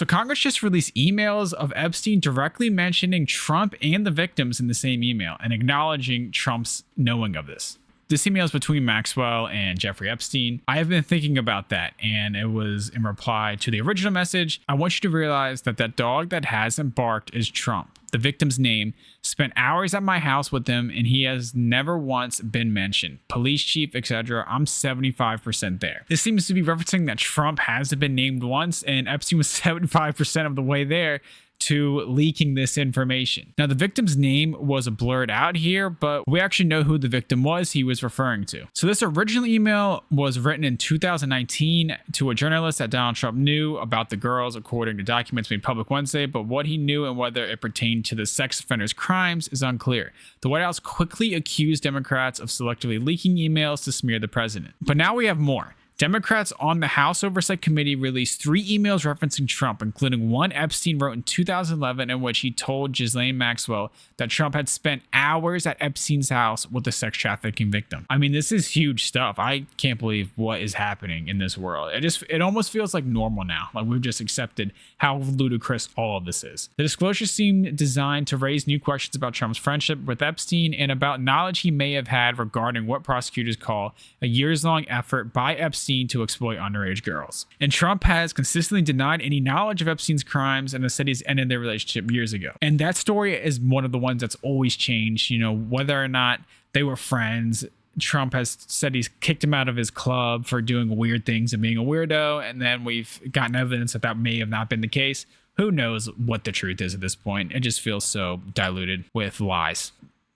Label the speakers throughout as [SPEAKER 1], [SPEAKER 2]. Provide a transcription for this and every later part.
[SPEAKER 1] So Congress just released emails of Epstein directly mentioning Trump and the victims in the same email and acknowledging Trump's knowing of this. This email is between Maxwell and Jeffrey Epstein. I have been thinking about that, and it was in reply to the original message. I want you to realize that that dog that hasn't barked is Trump. The victim's name, spent hours at my house with him, and he has never once been mentioned. Police chief, etc. I'm 75% there. This seems to be referencing that Trump hasn't been named once, and Epstein was 75% of the way there to leaking this information. Now, the victim's name was blurred out here, but we actually know who the victim was he was referring to. So this original email was written in 2019 to a journalist that Donald Trump knew about the girls, according to documents made public Wednesday, but what he knew and whether it pertained to the sex offender's crimes is unclear. The White House quickly accused Democrats of selectively leaking emails to smear the president. But now we have more. Democrats on the House Oversight Committee released 3 emails referencing Trump, including one Epstein wrote in 2011 in which he told Ghislaine Maxwell that Trump had spent hours at Epstein's house with a sex trafficking victim. I mean, this is huge stuff. I can't believe what is happening in this world. It almost feels like normal now. Like we've just accepted how ludicrous all of this is. The disclosure seemed designed to raise new questions about Trump's friendship with Epstein and about knowledge he may have had regarding what prosecutors call a years-long effort by Epstein to exploit underage girls. And Trump has consistently denied any knowledge of Epstein's crimes and has said he's ended their relationship years ago. And that story is one of the ones that's always changed, you know, whether or not they were friends. Trump has said he's kicked him out of his club for doing weird things and being a weirdo. And then we've gotten evidence that that may have not been the case. Who knows what the truth is at this point? It just feels so diluted with lies.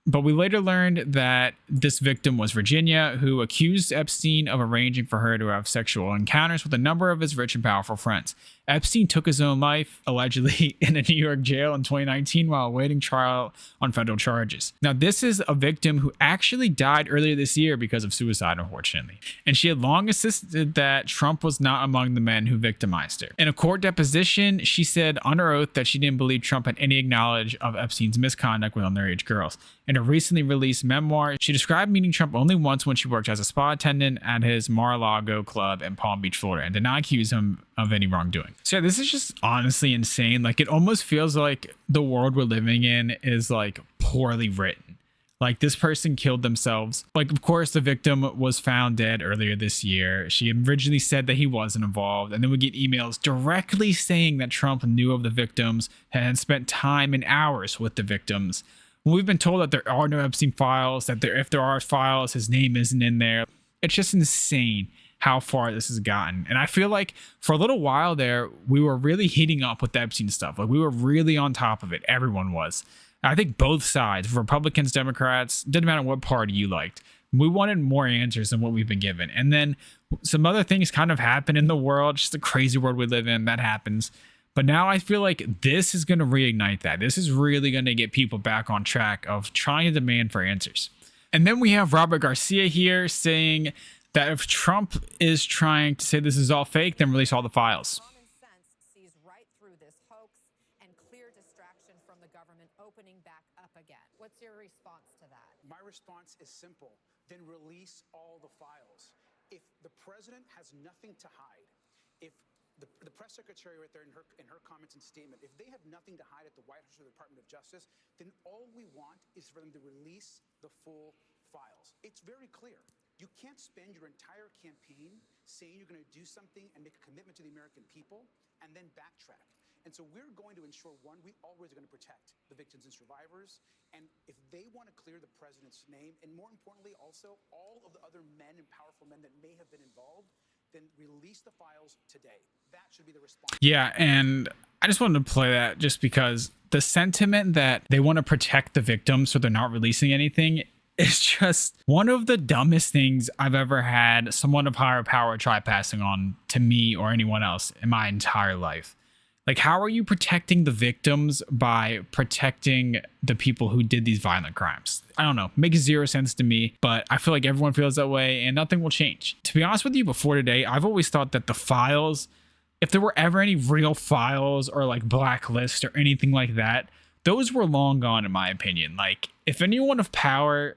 [SPEAKER 1] But we later learned that this victim was Virginia, who accused Epstein of arranging for her to have sexual encounters with a number of his rich and powerful friends. Epstein took his own life, allegedly, in a New York jail in 2019 while awaiting trial on federal charges. Now, this is a victim who actually died earlier this year because of suicide, unfortunately. And she had long insisted that Trump was not among the men who victimized her. In a court deposition, she said under oath that she didn't believe Trump had any knowledge of Epstein's misconduct with underage girls. In a recently released memoir, she described meeting Trump only once when she worked as a spa attendant at his Mar-a-Lago club in Palm Beach, Florida, and did not accuse him of any wrongdoing. So yeah, this is just honestly insane. Like, it almost feels like the world we're living in is like poorly written. Like, this person killed themselves. Like, of course, the victim was found dead earlier this year. She originally said that he wasn't involved. And then we get emails directly saying that Trump knew of the victims and spent time and hours with the victims. We've been told that there are no Epstein files, that if there are files, his name isn't in there. It's just insane how far this has gotten. And I feel like for a little while there, we were really heating up with the Epstein stuff. Like, we were really on top of it. Everyone was. I think both sides, Republicans, Democrats, didn't matter what party you liked. We wanted more answers than what we've been given. And then some other things kind of happen in the world, just the crazy world we live in, that happens. But now I feel like this is going to reignite that. This is really going to get people back on track of trying to demand for answers. And then we have Robert Garcia here saying that if Trump is trying to say this is all fake, then release all the files.
[SPEAKER 2] Common sense sees right through this hoax and clear distraction from the government opening back up again. What's your response to that?
[SPEAKER 3] My response is simple. Then release all the files. If the president has nothing to hide, if the press secretary right there in her comments and statement, if they have nothing to hide at the White House or the Department of Justice, then all we want is for them to release the full files. It's very clear. You can't spend your entire campaign saying you're going to do something and make a commitment to the American people and then backtrack. And so we're going to ensure, one, we always are going to protect the victims and survivors. And if they want to clear the president's name, and more importantly, also all of the other men and powerful men that may have been involved, then release the files today. That should be the response.
[SPEAKER 1] Yeah, and I just wanted to play that just because the sentiment that they want to protect the victims so they're not releasing anything is just one of the dumbest things I've ever had someone of higher power try passing on to me or anyone else in my entire life. Like, how are you protecting the victims by protecting the people who did these violent crimes? I don't know. Makes zero sense to me, but I feel like everyone feels that way and nothing will change. To be honest with you, before today, I've always thought that the files, if there were ever any real files or like blacklist or anything like that, those were long gone in my opinion. Like, if anyone of power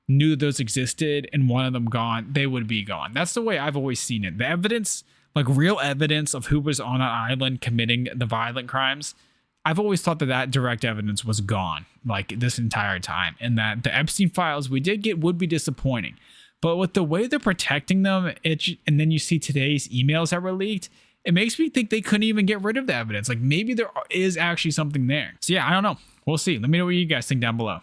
[SPEAKER 1] knew those existed and wanted them gone, they would be gone. That's the way I've always seen it. The evidence, like real evidence of who was on that island committing the violent crimes, I've always thought that direct evidence was gone like this entire time, and that the Epstein files we did get would be disappointing. But with the way they're protecting them, and then you see today's emails that were leaked, it makes me think they couldn't even get rid of the evidence. Like maybe there is actually something there. So yeah, I don't know. We'll see. Let me know what you guys think down below.